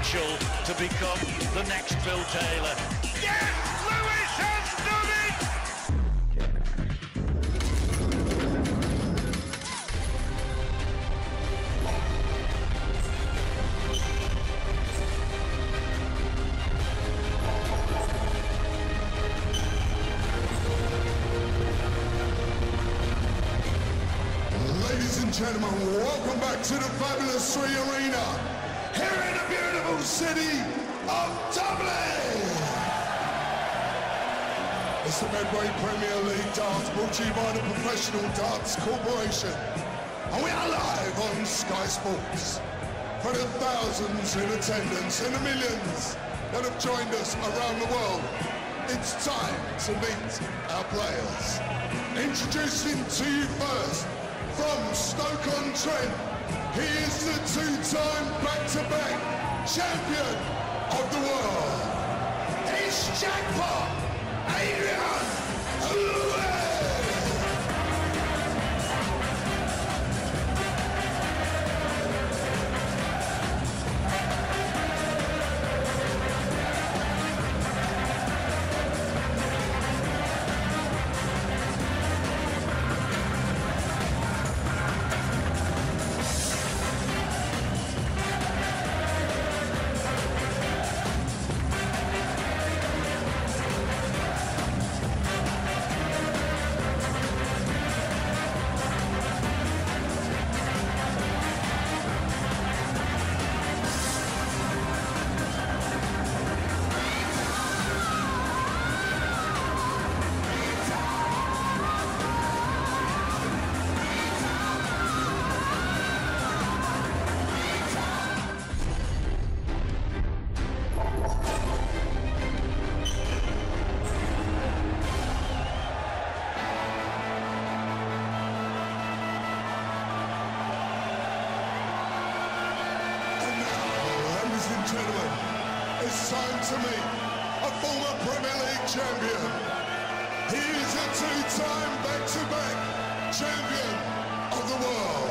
potential to become the next Bill Taylor. Yes, Lewis has done it! Ladies and gentlemen, welcome back to the fabulous Three Arena here in the beautiful city of Dublin. It's the Betway Premier League Darts brought to you by the Professional Darts Corporation. And we are live on Sky Sports. For the thousands in attendance and the millions that have joined us around the world, it's time to meet our players. Introducing to you first, from Stoke-on-Trent, he is the two-time back-to-back champion of the world. It's Jackpot, Adrian Lewis. It's time to meet a former Premier League champion. He is a two-time back-to-back champion of the world.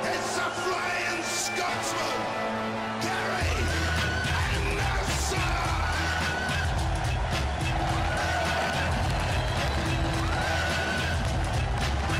It's a Flying Scotsman, Adrian Lewis.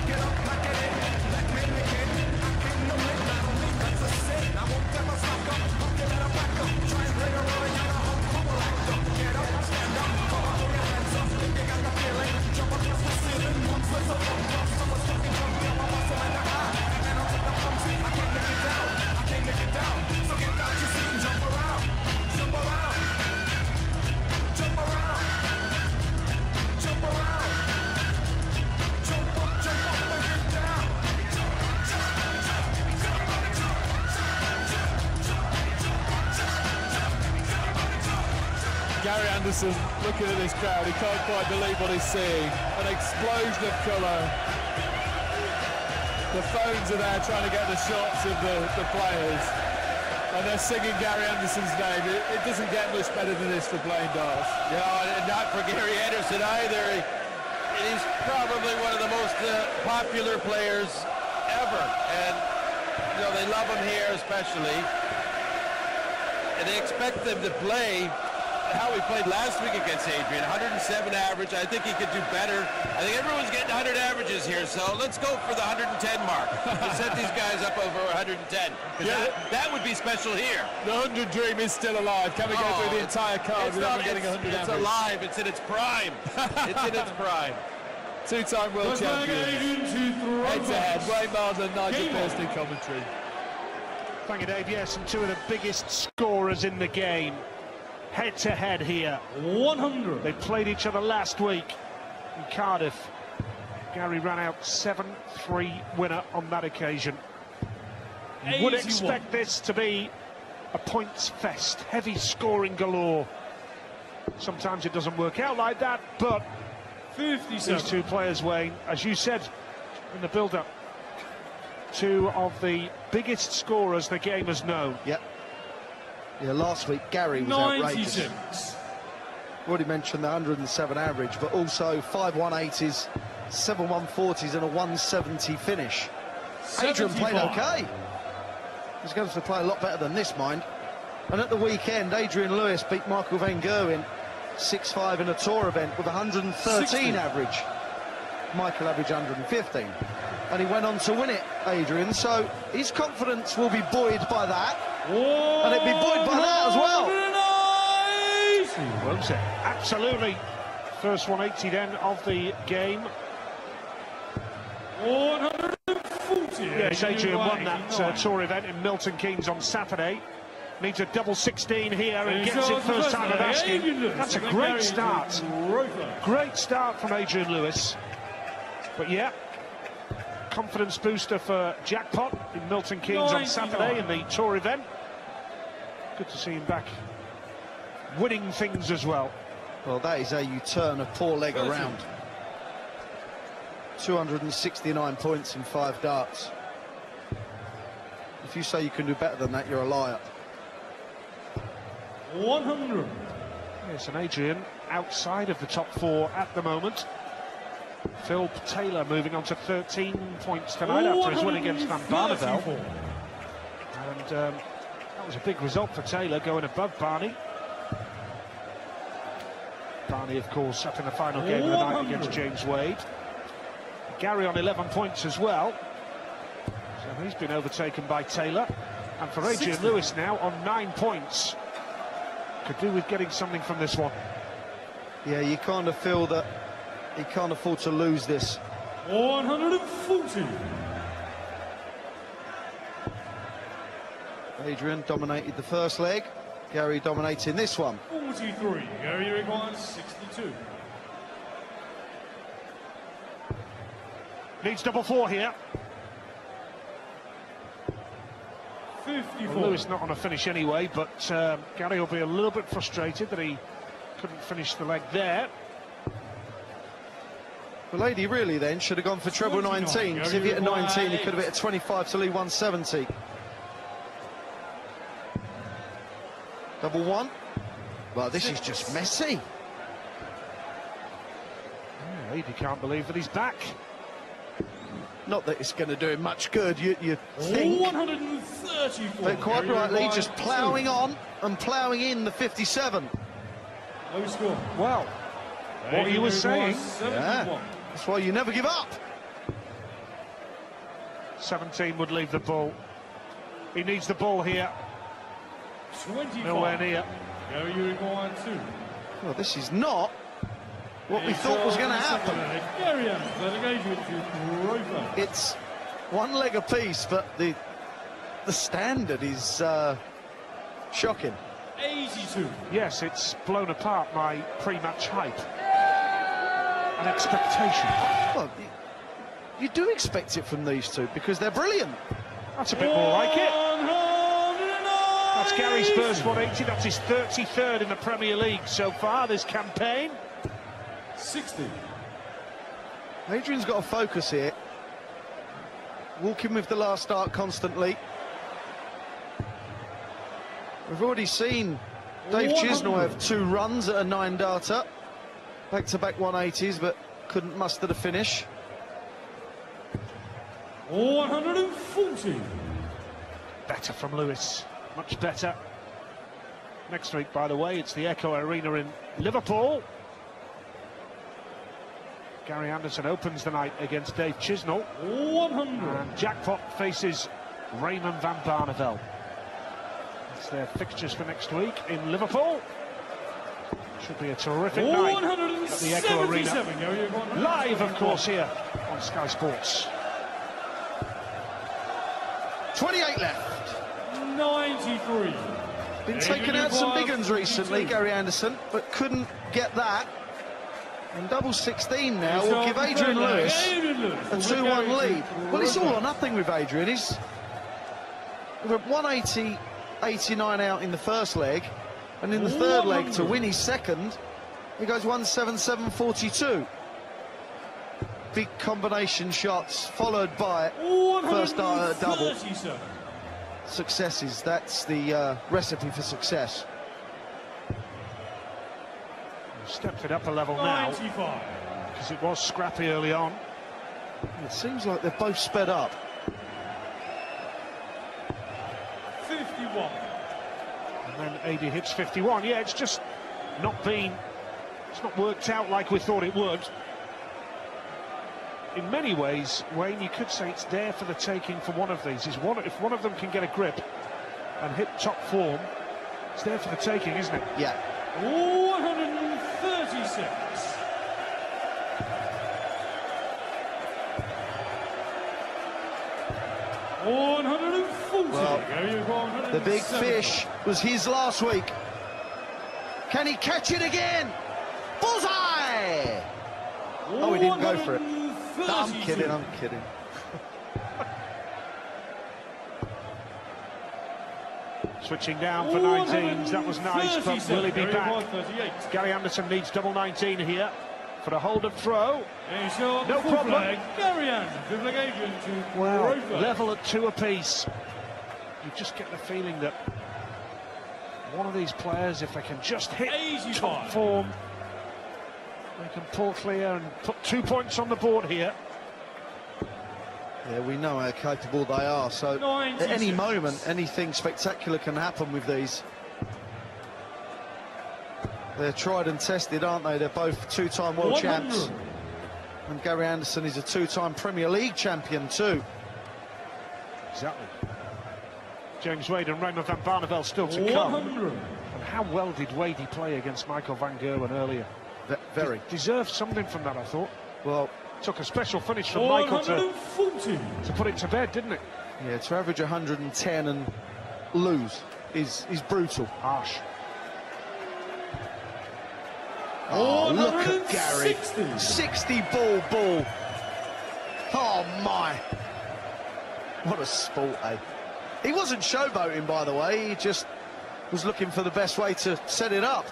Get up, pack it in, let me begin. I came to win, not only that's a sin. I won't ever slack up, I'll get out of back up. Try and play a role, you know, humble act up. Get up, stand up, come on, throw your hands up. If you got the feeling, jump across the ceiling. Once there's a bump up, someone's fucking from me, I'm a muscle in the eye. And I'll take the bumps, I can't make it down. I can't make it down, so get out your seat and jump around. Jump around. Jump around. Jump around. Jump up and get down. Gary Anderson looking at this crowd, he can't quite believe what he's seeing. An explosion of colour. The phones are there trying to get the shots of the players. And they're singing Gary Anderson's name. It doesn't get much better than this for playing darts. No, and not for Gary Anderson either. He's probably one of the most popular players ever. And, you know, they love him here especially. And they expect them to play how he played last week against Adrian, 107 average. I think he could do better. I think everyone's getting 100 averages here, so let's go for the 110 mark. To set these guys up over 110. Yeah. That would be special here. The 100 dream is still alive. Can we go through the entire card without getting 100 average? It's alive. It's in its prime. It's in its prime. Two-time world champion. Head-to-head. Wayne Marden, Nigel Thurston commentary. Thank you, Dave. Yes, and two of the biggest scorers in the game. Head-to-head here. 100. They played each other last week in Cardiff. Gary ran out 7-3 winner on that occasion. You would expect this to be a points fest, heavy scoring galore. Sometimes it doesn't work out like that, but 57. These two players, Wayne, as you said in the build-up, two of the biggest scorers the game has known. Yep. Yeah, last week Gary was 96. outrageous. Already mentioned the 107 average, but also 5 180s, 7 140s and a 170 finish. 75. Adrian played okay. He's going to play a lot better than this, mind. And at the weekend, Adrian Lewis beat Michael van Gerwen 6-5 in a tour event with 113 60. average. Michael averaged 115. And he went on to win it, Adrian, so his confidence will be buoyed by that. And it'll be buoyed by that as well. Won't it? Absolutely. First 180 then of the game. 140. Yes, Adrian won that tour event in Milton Keynes on Saturday. Needs a double 16 here and gets it first time of asking. That's a great start. Great start from Adrian Lewis. But yeah, confidence booster for Jackpot in Milton Keynes on Saturday in the tour event. Good to see him back winning things as well. Well, that is how you turn a poor leg around. 269 points in 5 darts. If you say you can do better than that, you're a liar. 100. Yes, and Adrian outside of the top 4 at the moment. Phil Taylor moving on to 13 points tonight after his win against Van Barneveld. And that was a big result for Taylor, going above Barney. Barney, of course, up in the final game of the night against James Wade. Gary on 11 points as well. So he's been overtaken by Taylor. And for Adrian 60. Lewis now on 9 points. Could do with getting something from this one. Yeah, you kind of feel that he can't afford to lose this. 140. Adrian dominated the first leg. Gary dominating this one. 43. Gary requires 62. Needs double 4 here. 54. Well, Lewis not on a finish anyway, but Gary will be a little bit frustrated that he couldn't finish the leg there. Well, Lady really then should have gone for treble 19, because if he hit a 19, he could have hit a 25 to lead 170. Double 1. Well, this is just messy. Yeah, Lady can't believe that he's back. Not that it's going to do him much good, you think. 134. But quite Gary rightly, requires just 2. ploughing on and ploughing in the 57. Low score. Well, what he was saying. Yeah, that's why you never give up. 17 would leave the ball. He needs the ball here. 25. Nowhere near. Gary requires 2. Well, this is not what we thought was going to happen. Gary Adrian to Rover. It's one leg apiece, but the standard is shocking. 82. Yes, it's blown apart my pre-match hype and expectation. Well, you do expect it from these two because they're brilliant. That's a bit more like it. That's Gary's first 180. That's his 33rd in the Premier League so far this campaign. 60. Adrian's got to focus here. Walking with the last start constantly. We've already seen Dave Chisnell have 2 runs at a 9-darter. Back-to-back 180s, but couldn't muster the finish. 140. Better from Lewis. Much better. Next week, by the way, it's the Echo Arena in Liverpool. Gary Anderson opens the night against Dave Chisnell. 100. And Jackpot faces Raymond van Barneveld. That's their fixtures for next week in Liverpool. Should be a terrific night at the Echo Arena. Live, of course, here on Sky Sports. 28 left. 93. Been taking out some big ones recently, Gary Anderson, but couldn't get that. And double 16 now will give Adrian Lewis a 2-1 lead. Well, it's all or nothing with Adrian. He's 180, 89 out in the first leg, and in the third leg to win his second, he goes 177.42. Big combination shots followed by first dart double. Successes, that's the recipe for success. Stepped it up a level now, because it was scrappy early on. It seems like they're both sped up. 51. And then AD hits 51. Yeah, it's just not worked out like we thought it would. In many ways, Wayne, you could say it's there for the taking for one of these. If one of them can get a grip and hit top form, it's there for the taking, isn't it? Yeah. 136. Well, the big fish was his last week. Can he catch it again? Bullseye! Oh, he didn't go for it. No, I'm kidding, I'm kidding. Switching down for 19s, that was nice, but will he be back? Gary Anderson needs double 19 here for a hold of throw. No problem. Well, level at 2 apiece. You just get the feeling that one of these players, if they can just hit top form, they can pull clear and put 2 points on the board here. Yeah, we know how capable they are, so 96. At any moment, anything spectacular can happen with these. They're tried and tested, aren't they? They're both two-time world champs. And Gary Anderson is a two-time Premier League champion too. Exactly. James Wade and Raymond van Barneveld still to come. And how well did Wadey play against Michael van Gerwen earlier? Very. Deserved something from that, I thought. Well, took a special finish from Michael to put it to bed, didn't it? Yeah, to average 110 and lose is brutal. Harsh. Oh, look at Gary. 60 ball. Oh, my. What a sport, eh? He wasn't showboating, by the way. He just was looking for the best way to set it up.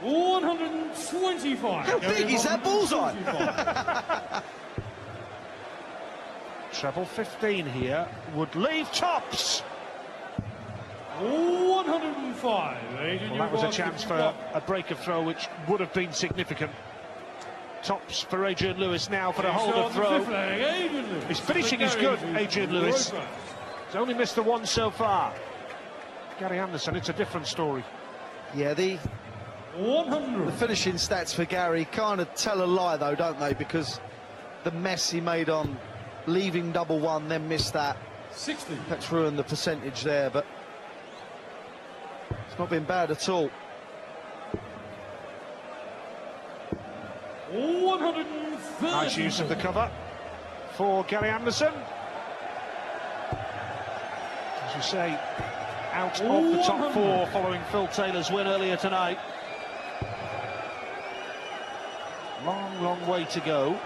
125. How big is that bullseye? Treble 15 here would leave tops. 105. Well, that was a chance for a break of throw, which would have been significant. Tops for Adrian Lewis now for a hold of throw. His finishing is good, Adrian Lewis. He's only missed the one so far. Gary Anderson, it's a different story. Yeah, the 100. The finishing stats for Gary kind of tell a lie, though, don't they? Because the mess he made on leaving double one, then missed that. 60. That's ruined the percentage there, but it's not been bad at all. 130. Nice use of the cover for Gary Anderson. As you say, out of the top 4 following Phil Taylor's win earlier tonight. Long way to go.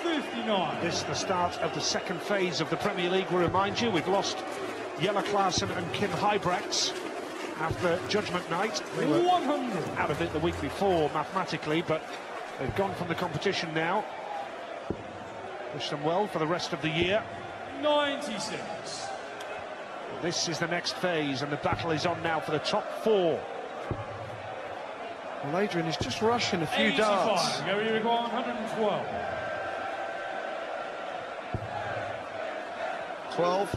59. This is the start of the second phase of the Premier League. We remind you, we've lost Jelle Klaassen and Kim Huybrechts after Judgment Night. They were 100. out of it the week before, mathematically, but they've gone from the competition now. Wish them well for the rest of the year. 96. This is the next phase, and the battle is on now for the top 4. Well, Adrian is just rushing a few 85. darts. Gary, you got 112. 12.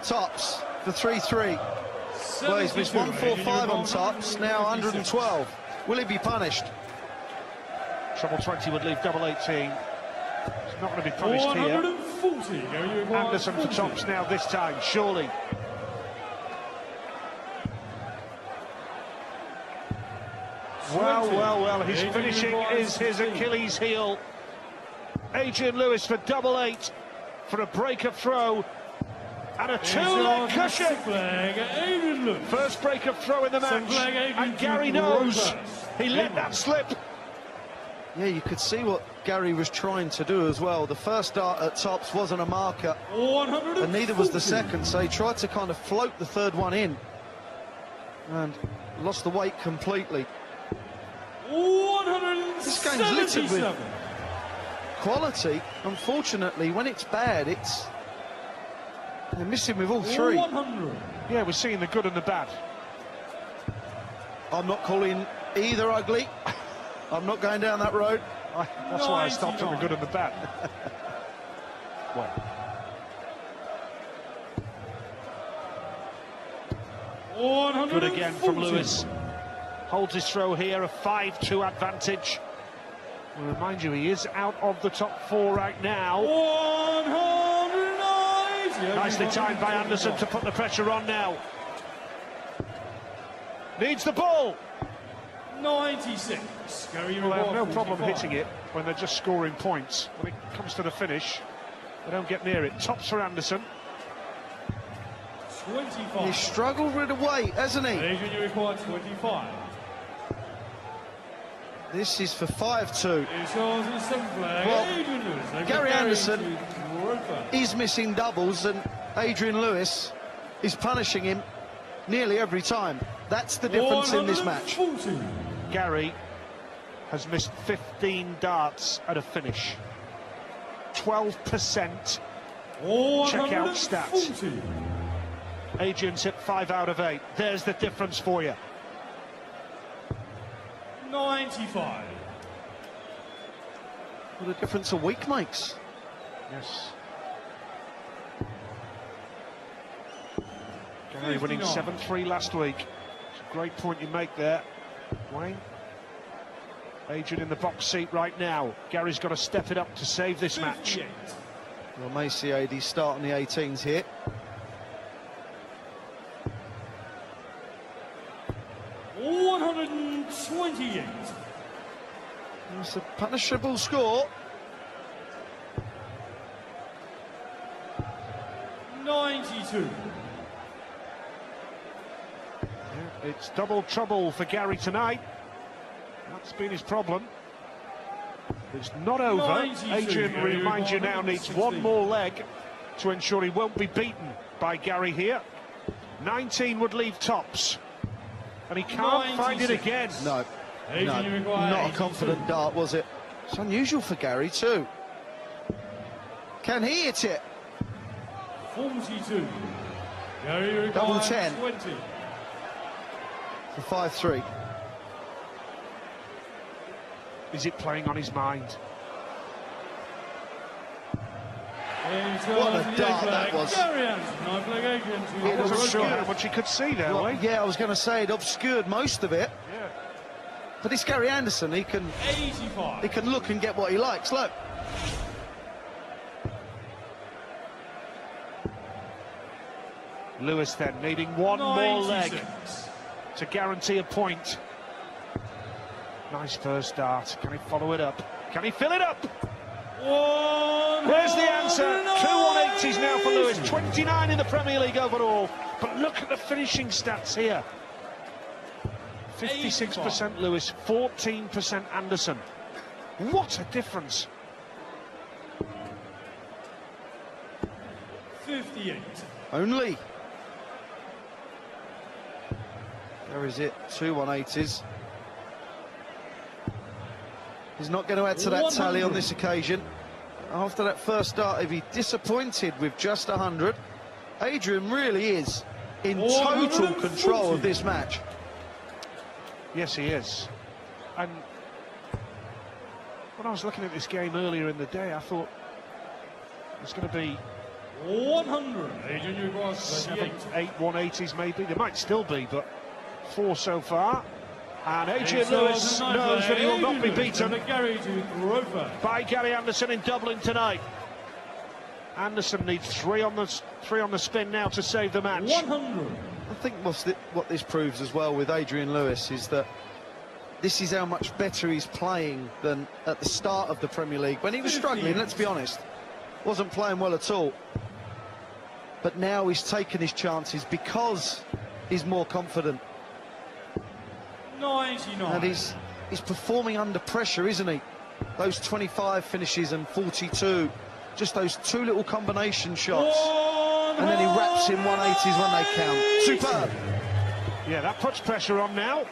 Tops for 3-3. Well, he's missed 145 on tops, now 112. Will he be punished? Treble 20 would leave double 18. He's not going to be punished 140. here. Anderson for tops now this time, surely. Well, his finishing is his Achilles heel. Adrian Lewis for double 8 for a break of throw and a 2-leg cushion. First break of throw in the match, and Gary knows he let that slip. Yeah, you could see what Gary was trying to do as well. The first dart at tops wasn't a marker, and neither was the second, so he tried to kind of float the third one in and lost the weight completely. 177. This game's littered with quality. Unfortunately, when it's bad, they're missing with all 3. 100. Yeah, we're seeing the good and the bad. I'm not calling either ugly. I'm not going down that road. That's why I stopped at the good and the bad. Betway. Good again from Lewis. Holds his throw here, a 5-2 advantage. We'll remind you, he is out of the top 4 right now. 190. Nicely timed by Anderson to put the pressure on now. Needs the ball. 96. Well, they have no problem hitting it when they're just scoring points. When it comes to the finish, they don't get near it. Tops for Anderson. 25. He's struggled with the weight, hasn't he? Adrian, you require 25. This is for 5-2. It's yours in the 7th flag. Well, Adrian Lewis. They've Gary got Anderson to Roper. is missing doubles, and Adrian Lewis is punishing him nearly every time. That's the difference in this match. 140. Gary has missed 15 darts at a finish. 12%. Check out stats. 140. Adrian's hit 5 out of 8. There's the difference for you. 95. What a difference a week makes. Yes. Gary winning 7-3 last week. It's a great point you make there, Wayne. Adrian in the box seat right now. Gary's got to step it up to save this match. 58. Well, Macy AD starting the 18s here. $128. It's a punishable score. 92. It's double trouble for Gary tonight. That's been his problem. It's not over. 92. Adrian, remind you now, needs one more leg to ensure he won't be beaten by Gary here. 19 would leave tops. And he can't find it again. No, Adrian, you require not a 82. confident dart, was it? It's unusual for Gary too. Can he hit it? 42. Gary, you require Double 10. 20. For 5-3. Is it playing on his mind? What a dart that was. Gary Anderson, 9 flag Adrian to It was I'm not sure obscured. how much he could see there, Well, Wayne. yeah, I was going to say it obscured most of it. Yeah. But it's Gary Anderson. He can 85. look and get what he likes. Look. Lewis then needing one more 96. leg to guarantee a point. Nice first dart. Can he follow it up? Can he fill it up? Where's the answer? 2 180s now for Lewis. 29 in the Premier League overall. But look at the finishing stats here. 56% Lewis, 14% Anderson. What a difference. 58. Only. There is it. 2 180s. He's not going to add to that tally on this occasion. After that first dart, if he disappointed with just 100, Adrian really is in total control of this match. Yes, he is. And when I was looking at this game earlier in the day, I thought it's going to be 100. Adrian, you require 7, 38. 8 180s maybe. There might still be, but 4 so far. And Adrian Lewis knows that he will not be beaten Gary to Roper. by Gary Anderson in Dublin tonight. Anderson needs 3 on the spin now to save the match. 100. I think what this proves as well with Adrian Lewis is that this is how much better he's playing than at the start of the Premier League. When he was struggling, let's be honest, wasn't playing well at all. But now he's taken his chances because he's more confident. 99. And he's performing under pressure, isn't he? Those 25 finishes and 42, just those 2 little combination shots. And then he wraps in 180s when they count. Superb. Yeah, that puts pressure on now.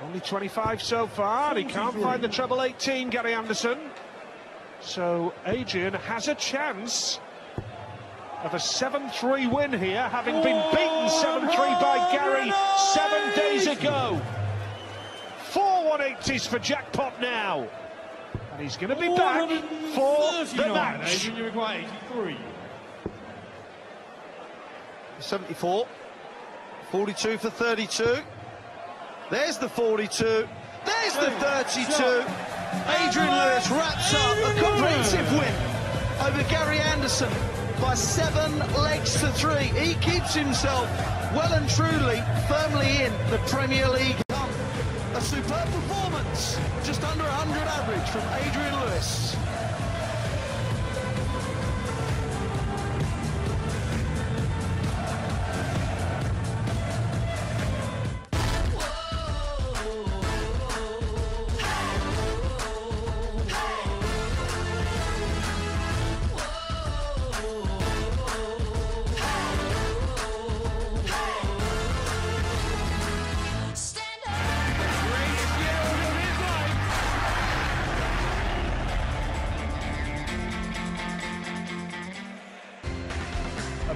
Only 25 so far, and he can't find the treble 18, Gary Anderson. So Adrian has a chance of a 7-3 win here, having been beaten 7-3 by Gary 7 days ago. 4 180s for Jackpot now. And he's going to be back for the match. Adrian, you require 83. 74. 42 for 32. There's the 42. There's the 32. Adrian Lewis wraps up a comprehensive win over Gary Anderson by 7 legs to 3. He keeps himself well and truly firmly in the Premier League. A superb performance, just under 100 average from Adrian Lewis.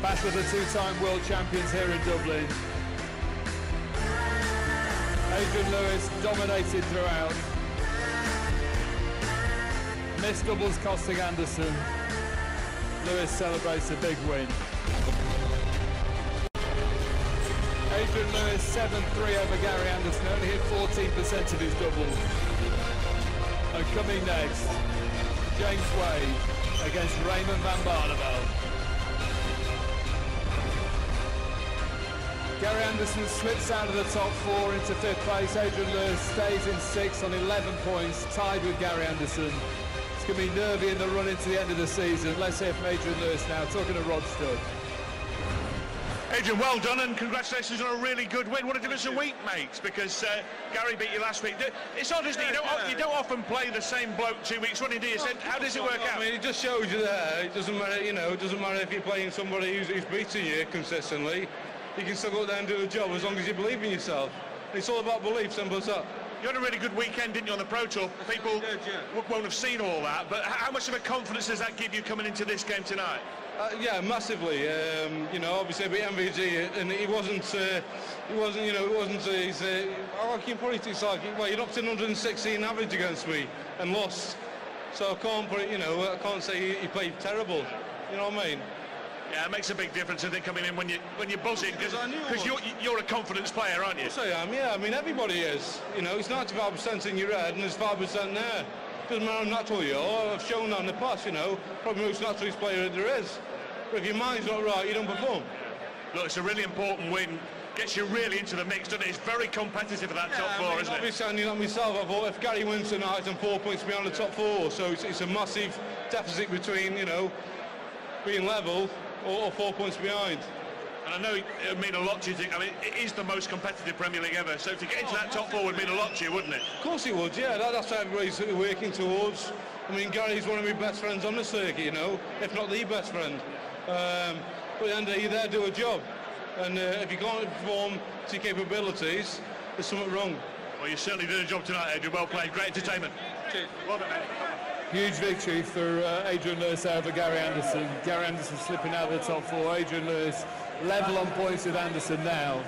Battle of the two-time world champions here in Dublin. Adrian Lewis dominated throughout. Missed doubles costing Anderson. Lewis celebrates a big win. Adrian Lewis 7-3 over Gary Anderson, only hit 14% of his doubles. And coming next, James Wade against Raymond van Barneveld. Gary Anderson slips out of the top 4 into 5th place. Adrian Lewis stays in 6th on 11 points, tied with Gary Anderson. It's going to be nervy in the run into the end of the season. Let's hear from Adrian Lewis now, talking to Rod Studd. Adrian, well done and congratulations on a really good win. What a difference a week makes, because Gary beat you last week. It's odd, isn't it? You don't often play the same bloke 2 weeks running, do you? How does it work out? I mean, it just shows you there. It doesn't matter, you know, it doesn't matter if you're playing somebody who's beating you consistently. You can still go there and do the job as long as you believe in yourself. It's all about belief, simple as that. You had a really good weekend, didn't you, on the Pro Tour? People won't have seen all that, but how much of a confidence does that give you coming into this game tonight? Yeah, massively. You know, obviously, but MVG, and he wasn't, I can probably it's like, well, he knocked in 116 average against me and lost. So I can't put it, you know, I can't say he played terrible. You know what I mean? Yeah, it makes a big difference, I think, coming in when you're buzzing, because you're a confidence player, aren't you? Yes, I am. Yeah, I mean everybody is. You know, it's 95% in your head and there's 5% there. Doesn't matter how natural you are. I've shown that in the past. You know, probably the most naturalist player there is. But if your mind's not right, you don't perform. Look, it's a really important win. Gets you really into the mix, doesn't it? It's very competitive at that top 4, isn't it? Obviously, I knew that myself. I thought if Gary wins tonight, I'm 4 points behind the top 4. So it's a massive deficit between, you know, being level or 4 points behind. And I know it would mean a lot to you. I mean, it is the most competitive Premier League ever, so to get into that top 4 would mean a lot to you, wouldn't it? Of course it would, yeah. That's what everybody's working towards. I mean, Gary's one of my best friends on the circuit, you know, if not the best friend. But at the end of the day, you're there to do a job. And if you can't perform to your capabilities, there's something wrong. Well, you certainly did a job tonight, Adrian. Well played. Great entertainment. Cheers. Well done, mate. Huge victory for Adrian Lewis over Gary Anderson. Gary Anderson slipping out of the top 4. Adrian Lewis level on points with Anderson now.